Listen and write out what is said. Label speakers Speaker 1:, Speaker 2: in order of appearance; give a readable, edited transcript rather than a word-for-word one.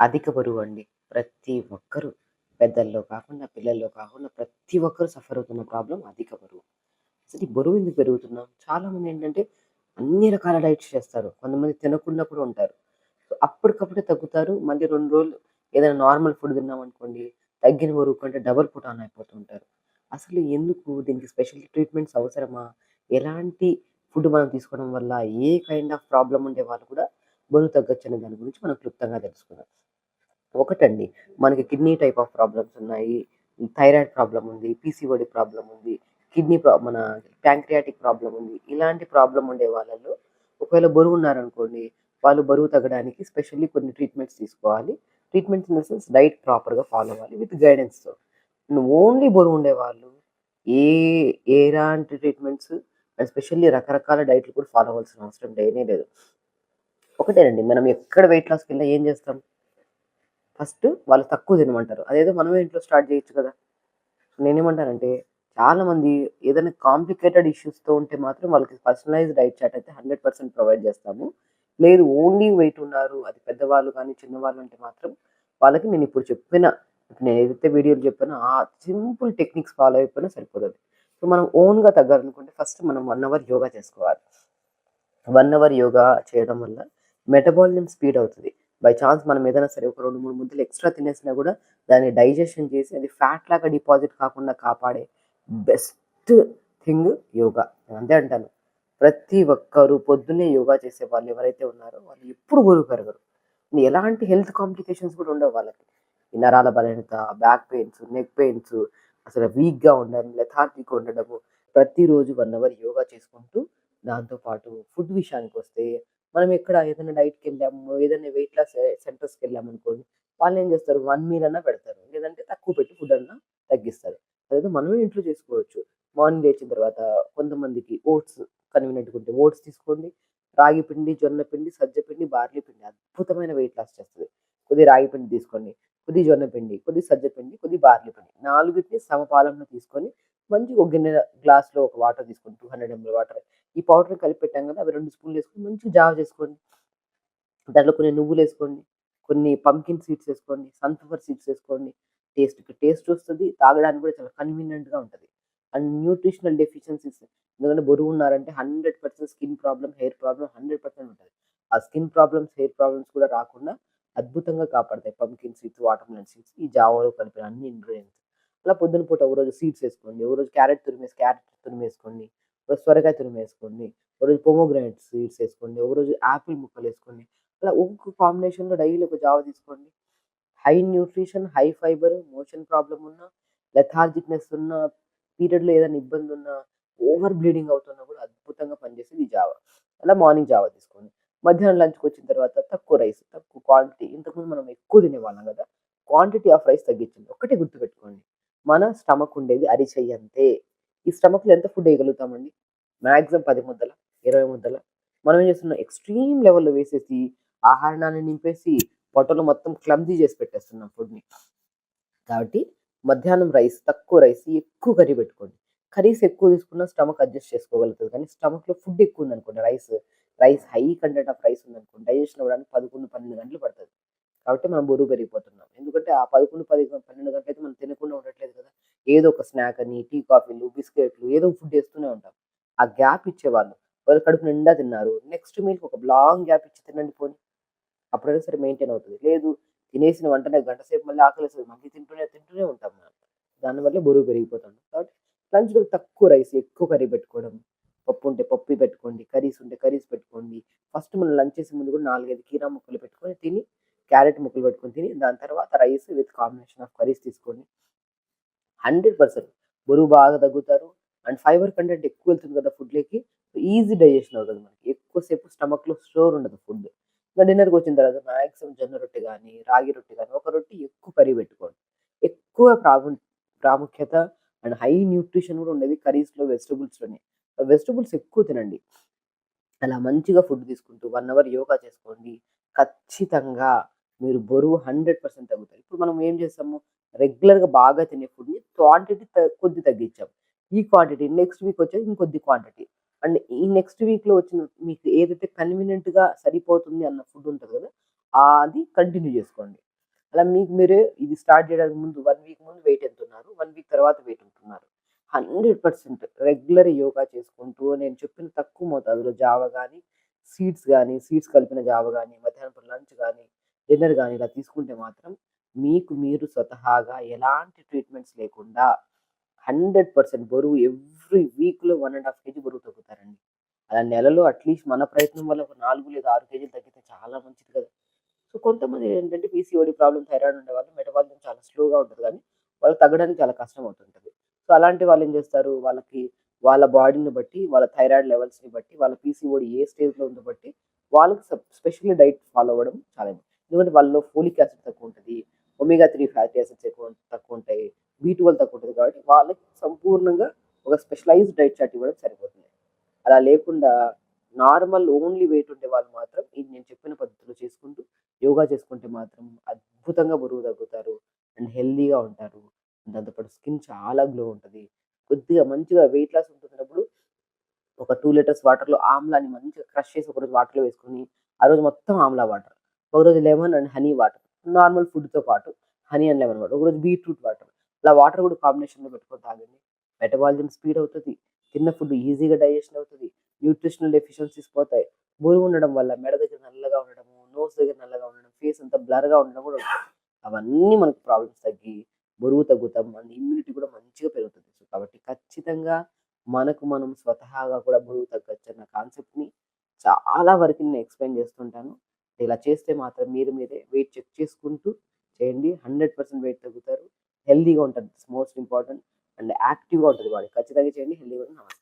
Speaker 1: అధిక బరువండి. ప్రతి ఒక్కరు పెద్దల్లో కాకుండా, పిల్లల్లో కాకుండా ప్రతి ఒక్కరు సఫర్ అవుతున్న ప్రాబ్లమ్ అధిక బరువు. అసలు ఈ బరువు ఎందుకు పెరుగుతున్నాం? చాలామందేంటంటే అన్ని రకాల డైట్స్ చేస్తారు. కొంతమంది తినకుండా కూడా ఉంటారు. సో, అప్పటికప్పుడే తగ్గుతారు. మళ్ళీ 2 రోజులు ఏదైనా నార్మల్ ఫుడ్ తిన్నామనుకోండి, తగ్గిన బరువు కంటే డబుల్ పుటాన్ అయిపోతూ ఉంటారు. అసలు ఎందుకు? దీనికి స్పెషల్ ట్రీట్మెంట్స్ అవసరమా? ఎలాంటి ఫుడ్ మనం తీసుకోవడం వల్ల ఏ కైండ్ ఆఫ్ ప్రాబ్లమ్ ఉండే వాళ్ళు కూడా బరువు తగ్గొచ్చనే దాని గురించి మనం క్లుప్తంగా తెలుసుకుందాం. ఒకటండి. మనకి కిడ్నీ టైప్ ఆఫ్ ప్రాబ్లమ్స్ ఉన్నాయి. థైరాయిడ్ ప్రాబ్లమ్ ఉంది. పీసీఓడీ ప్రాబ్లమ్ ఉంది. మన ప్యాంక్రియాటిక్ ప్రాబ్లమ్ ఉంది. ఇలాంటి ప్రాబ్లమ్ ఉండే వాళ్ళలో ఒకవేళ బరువున్నారనుకోండి, వాళ్ళు బరువు తగ్గడానికి స్పెషల్లీ కొన్ని ట్రీట్మెంట్స్ తీసుకోవాలి. Treatments in the sense diet ప్రాపర్‌గా ఫాలో అవ్వాలి విత్ గైడెన్స్‌తో. ఓన్లీ బరువుండేవాళ్ళు ఏ ఎలాంటి ట్రీట్మెంట్స్ ఎస్పెషల్లీ రకరకాల డైట్‌లు కూడా ఫాలో అవ్వాల్సిన అవసరం లేనే లేదు. ఒకటేనండి. మనం ఎక్కడ వెయిట్ లాస్‌కెళ్ళినా ఏం చేస్తాం? ఫస్ట్ వాళ్ళు తక్కువ తినమంటారు. అదేదో మనమే ఇంట్లో స్టార్ట్ చేయొచ్చు కదా! నేనేమంటానంటే చాలామంది ఏదైనా కాంప్లికేటెడ్ ఇష్యూస్‌తో ఉంటే మాత్రం వాళ్ళకి పర్సనలైజ్డ్ డైట్ చార్ట్ అయితే 100% ప్రొవైడ్ చేస్తాము. లేదు ఓన్లీ వెయిట్ ఉన్నారు. అది పెద్దవాళ్ళు కానీ, చిన్నవాళ్ళు అంటే మాత్రం వాళ్ళకి నేనిప్పుడు చెప్పిన నేనేదైతే వీడియోలు చెప్పానో ఆ సింపుల్ టెక్నిక్స్ ఫాలో అయిపోయినా సరిపోతది. సో, మనం ఓన్‌గా తగ్గాలనుకుంటే ఫస్ట్ మనం 1 అవర్ యోగా చేసుకోవాలి. 1 అవర్ యోగా చేయడం వల్ల మెటబాలిజం స్పీడ్ అవుతది. బై ఛాన్స్ మనం ఏదైనా సరే ఒక 2, 3 ముద్దలు ఎక్స్‌ట్రా తినేసినా గూడా దాన్ని డైజెషన్ చేసి అది ఫ్యాట్ లాగా డిపాజిట్ కాకుండా కాపాడే బెస్ట్ థింగ్ యోగా. నేను అంతే అంటాను. ప్రతి ఒక్కరు పొద్దున్నే యోగా చేసే వాళ్ళు ఎవరైతే ఉన్నారో వాళ్ళు ఎప్పుడు బరువు పెరగరు. ఎలాంటి హెల్త్ కాంప్లికేషన్స్ కూడా ఉండవు వాళ్ళకి. ఈ నరాల బలహీనత, బ్యాక్ పెయిన్స్, నెక్ పెయిన్స్, అసలు వీక్‌గా ఉండడం, లెథార్జిక్‌గా ఉండడము. ప్రతిరోజు 1 అవర్ యోగా చేసుకుంటూ దాంతో పాటు ఫుడ్ విషయానికొస్తే మనం ఎక్కడ ఏదైనా డైట్‌కెళ్ళాము, ఏదైనా వెయిట్ లాస్ సెంటర్స్‌కెళ్ళామనుకోండి, వాళ్ళేం చేస్తారు 1 మీల్ అన్నా పెడతారు. లేదంటే తక్కువ పెట్టి ఫుడ్ అన్నా తగ్గిస్తారు. అదేదో మనమే ఇంట్లో చేసుకోవచ్చు. మార్నింగ్ లేచిన తర్వాత కొంతమందికి ఓట్స్ కన్వీనియంట్‌గా ఉంటే ఓట్స్ తీసుకోండి. రాగి పిండి, జొన్న పిండి, సజ్జ పిండి, బార్లీ పిండి అద్భుతమైన వెయిట్ లాస్ చేస్తది. కొద్దిగా రాగి పిండి తీసుకోండి. కొద్దిగా జొన్న పిండి, కొద్దిగా సజ్జ పిండి, కొద్దిగా బార్లీ పిండి. 4టిని సమపాలంలో తీసుకొని మంచిగా ఒక గిన్నె గ్లాస్‌లో ఒక వాటర్ తీసుకోండి. 200 ఎంఎల్ వాటర్. ఈ పౌడర్‌ని కలిపి పెట్టాం కదా! అవి 2 స్పూన్‌లేసుకొని మంచిగా జావ చేసుకోండి. దాంట్లో కొన్ని నువ్వులేసుకోండి. కొన్ని పంకిన్ సీడ్స్ ఏసుకోండి. సన్‌ఫ్లవర్ సీడ్స్ ఏసుకోండి. టేస్ట్‌కి టేస్ట్ వస్తది. తాగడానికి కూడా చాలా కన్వీనియంట్‌గా ఉంటది. అండ్ న్యూట్రిషనల్ డెఫిషియన్సీస్ ఎందుకంటే బరువున్నారంటే 100% స్కిన్ ప్రాబ్లమ్, హెయిర్ ప్రాబ్లమ్ 100% ఉంటది. ఆ స్కిన్ ప్రాబ్లమ్స్, హెయిర్ ప్రాబ్లమ్స్ కూడా రాకుండా అద్భుతంగా కాపాడతాయి. పంకిన్ సీడ్స్, వాటర్‌మెలన్ సీడ్స్ ఈ జావాలో కలిపిన అన్ని ఇంగ్రీడియెంట్స్. అలా పొద్దున పూట ఒకరోజు సీడ్స్ ఏసుకోండి. ఒకరోజు క్యారెట్ తురిమేసుకోండి. ఒకరోజు సొరకాయ తురిమేసుకోండి. ఒకరోజు పొమోగ్రానేట్ సీడ్స్ ఏసుకోండి. ఒకరోజు యాపిల్ ముక్కలేసుకోండి. అలా ఒక్కొక్క కాంబినేషన్‌లో డైలీ ఒక జావ తీసుకోండి. High nutrition, high fibre, motion problem ఉన్న, లెథార్జిక్‌నెస్ ఉన్న, పీరియడ్‌లో ఏదైనా ఇబ్బందున్నా, ఓవర్ బ్లీడింగ్ అవుతున్నా కూడా అద్భుతంగా పనిచేసేది ఈ జావ. అలా మార్నింగ్ జావ తీసుకోండి. మధ్యాహ్నం లంచ్‌కొచ్చిన తర్వాత తక్కువ రైస్, తక్కువ క్వాంటిటీ. ఇంతకుముందు మనం ఎక్కువ తినేవాళ్ళం గదా! క్వాంటిటీ ఆఫ్ రైస్ తగ్గించండి. ఒక్కటే గుర్తుపెట్టుకోండి. మన స్టమక్ ఉండేది అరిచెయ్యంతే. ఈ స్టమక్‌లో ఎంత ఫుడ్ ఎయగలుగుతామండి? మాక్సిమం 10 ముద్దలా? 20 ముద్దలా? మనం ఏం చేస్తున్నాం ఎక్స్‌ట్రీమ్ లెవెల్‌లో వేసేసి ఆహారాన్ని నింపేసి పొట్టలో మొత్తం క్లమ్జీ చేసి పెట్టేస్తున్నాం ఫుడ్‌ని. కాబట్టి మధ్యాహ్నం రైస్, తక్కువ రైస్, ఎక్కువ కర్రీ పెట్టుకోండి. కర్రీస్ ఎక్కువ తీసుకున్న స్టమక్ అడ్జస్ట్ చేసుకోగలుగుతది. కానీ స్టమక్‌లో ఫుడ్ ఎక్కువ ఉందనుకోండి rice high content of rice ఉందనుకోండి డైజెషన్ అవ్వడానికి 11, 12 గంటలు పడతది. కాబట్టి మనం బరువు పెరిగిపోతున్నాం. ఎందుకంటే ఆ 11, 12 గంటలయితే మనం తినకుండా ఉండట్లేదు కదా! ఏదో ఒక స్నాక్ అని, టీ, కాఫీలు, బిస్కెట్‌లు ఏదో ఒక ఫుడ్ ఏస్తూనే ఉంటాం. ఆ గ్యాప్ ఇచ్చేవాళ్ళు. వాళ్ళు కడుపు నిండా తిన్నారు. నెక్స్ట్ మీల్‌కి ఒక లాంగ్ గ్యాప్ ఇచ్చి తినండి పోనీ. అప్పుడైనా సరే మెయింటైన్ అవుతది. లేదు తినేసిన వెంటనే గంట సేపు మళ్ళీ ఆకలేస్తది. మళ్ళీ తింటూనే ఉంటాం మనం. దానివల్లే బరువు పెరిగిపోతాం. కాబట్టి లంచ్‌లో తక్కువ రైస్, ఎక్కువ కర్రీ పెట్టుకోవడం. పప్పు ఉంటే పప్పు పెట్టుకోండి. కర్రీస్ ఉంటే కర్రీస్ పెట్టుకోండి. ఫస్ట్ మనం లంచ్ చేసే ముందు కూడా 4, 5 కీరా ముక్కలు పెట్టుకొని తిని, క్యారెట్ ముక్కలు పెట్టుకొని తిని, దాని తర్వాత rice with combination of curries తీసుకోండి. 100% బరువు బాగా తగ్గుతారు. అండ్ ఫైబర్ కంటెంట్ ఎక్కువ వెళ్తుంది కదా ఫుడ్‌లోకి. ఈజీ డైజెషన్ అవుతది మనకి. ఎక్కువ సేపు స్టమక్‌లో స్టోర్ ఉండదు ఫుడ్. ఇంక డిన్నర్‌కొచ్చిన తర్వాత మాక్సిమం జొన్న రొట్టె గాని, రాగి రొట్టె గాని, ఒక రొట్టె ఎక్కువ కర్రీ పెట్టుకోండి. ఎక్కువ ప్రాముఖ్యత అండ్ హై న్యూట్రిషన్ కూడా ఉండేది కర్రీస్‌లో, వెజిటబుల్స్‌లోనే. వెజిటబుల్స్ ఎక్కువ తినండి. అలా మంచిగా ఫుడ్ తీసుకుంటూ 1 అవర్ యోగా చేసుకోండి. ఖచ్చితంగా మీరు బరువు 100% తగ్గుతారు. ఇప్పుడు మనం ఏం చేస్తాము, రెగ్యులర్‌గా బాగా తినే ఫుడ్‌ని క్వాంటిటీ కొద్ది తగ్గించాం. ఈ క్వాంటిటీ నెక్స్ట్ వీక్ వచ్చేది ఇంకొద్ది క్వాంటిటీ. అండ్ ఈ నెక్స్ట్ వీక్‌లో వచ్చిన మీకు ఏదైతే కన్వీనియంట్‌గా సరిపోతుంది అన్న ఫుడ్ ఉంటది కదా! అది కంటిన్యూ చేసుకోండి. అలా మీకు మీరే ఇది స్టార్ట్ చేయడానికి ముందు 1 వీక్ ముందు వెయిట్ ఎంతున్నారు? 1 వీక్ తర్వాత వెయిట్ ఎంతున్నారు? 100% రెగ్యులర్ యోగా చేసుకుంటూ నేను చెప్పిన తక్కువ మోతాదులో జావ గాని, సీడ్స్ కలిపిన జావ గాని, మధ్యాహ్నం పూట లంచ్ గాని, డిన్నర్ గాని ఇలా తీసుకుంటే మాత్రం మీకు మీరు స్వతహాగా ఎలాంటి ట్రీట్మెంట్స్ లేకుండా 100% బరువు ఎవ్రీ వీక్‌లో 1 ½ కేజీ బరువు తగ్గుతారండి. అలా నెలలో అట్‌లీస్ట్ మన ప్రయత్నం వల్ల ఒక 4 లేదా 6 కేజీలు తగ్గితే చాలా మంచిది కదా! సో, కొంతమంది ఏంటంటే పీసీఓడీ ప్రాబ్లమ్, థైరాయిడ్ ఉండేవాళ్ళు మెటబాలిజం చాలా స్లోగా ఉంటది గానీ, వాళ్ళకి తగ్గడానికి చాలా కష్టం అవుతుంటది. సో, అలాంటి వాళ్ళేం జేస్తారు, వాళ్ళకి వాళ్ళ బాడీని బట్టి, వాళ్ళ థైరాయిడ్ లెవెల్స్‌ని బట్టి, వాళ్ళ పీసీఓడీ ఏ స్టేజ్‌లో ఉందో బట్టి, వాళ్ళకి స్పెషల్లీ డైట్ ఫాలో అవ్వడం చాలా ఎందుకంటే వాళ్ళలో ఫోలిక్ యాసిడ్ తక్కువుంటది. ఒమేగా 3 ఫ్యాటీ యాసిడ్స్ తక్కువుంటాయి. బి12 తక్కువుంటది కాబట్టి, వాళ్ళకి సంపూర్ణంగా ఒక స్పెషలైజ్డ్ డైట్ చార్ట్ ఇవ్వడం సరిపోతుంది. అలా లేకుండా నార్మల్ ఓన్లీ వెయిట్ ఉండే వాళ్ళు మాత్రం ఇది నేను చెప్పిన పద్ధతిలో చేసుకుంటూ యోగా చేసుకుంటే మాత్రం అద్భుతంగా బరువు తగ్గుతారు. అండ్ హెల్తీగా ఉంటారు. దాంతో పాటు స్కిన్ చాలా గ్లో ఉంటది. కొద్దిగా మంచిగా వెయిట్ లాస్ ఉంటున్నప్పుడు ఒక 2 లీటర్స్ వాటర్‌లో ఆమ్లాని మంచిగా క్రష్ చేసి ఒకరోజు వాటర్‌లో వేసుకొని, ఆ రోజు మొత్తం ఆమ్లా వాటర్. ఒకరోజు lemon and honey water. Normal ఫుడ్‌తో పాటు హనీ అండ్ లెమన్ వాటర్. ఒకరోజు బీట్రూట్ వాటర్. ఇలా వాటర్ కూడా కాంబినేషన్‌లో పెట్టుకొని తాగండి. మెటబాలిజం స్పీడ్ అవుతది. తిన్న ఫుడ్ ఈజీగా డైజెషన్ అవుతది. న్యూట్రిషనల్ డెఫిషియన్సీస్ పోతాయి. బరువు ఉండడం వల్ల మెడ దగ్గర నల్లగా ఉండడము, నోస్ దగ్గర నల్లగా ఉండడం, ఫేస్ అంతా బ్లర్‌గా ఉండడం కూడా ఉంటది. అవన్నీ మనకు ప్రాబ్లమ్స్ తగ్గి బరువు తగ్గుతాం. అండ్ ఇమ్యూనిటీ కూడా మంచిగా పెరుగుతది. సో, కాబట్టి ఖచ్చితంగా మనకు మనం స్వతహాగా కూడా బరువు తగ్గొచ్చన్న కాన్సెప్ట్‌ని చాలా వరకు నేను ఎక్స్‌ప్లెయిన్ చేస్తుంటాను. ఇలా చేస్తే మాత్రం మీరు మీరే వెయిట్ చెక్ చేసుకుంటూ చేయండి. 100% వెయిట్ తగ్గుతారు. హెల్తీగా ఉంటారు. ఇట్స్ మోస్ట్ ఇంపార్టెంట్ అండ్ యాక్టివ్‌గా ఉంటది బాడీ. ఖచ్చితంగా చేయండి. హెల్తీగా ఉండండి. నమస్కారం.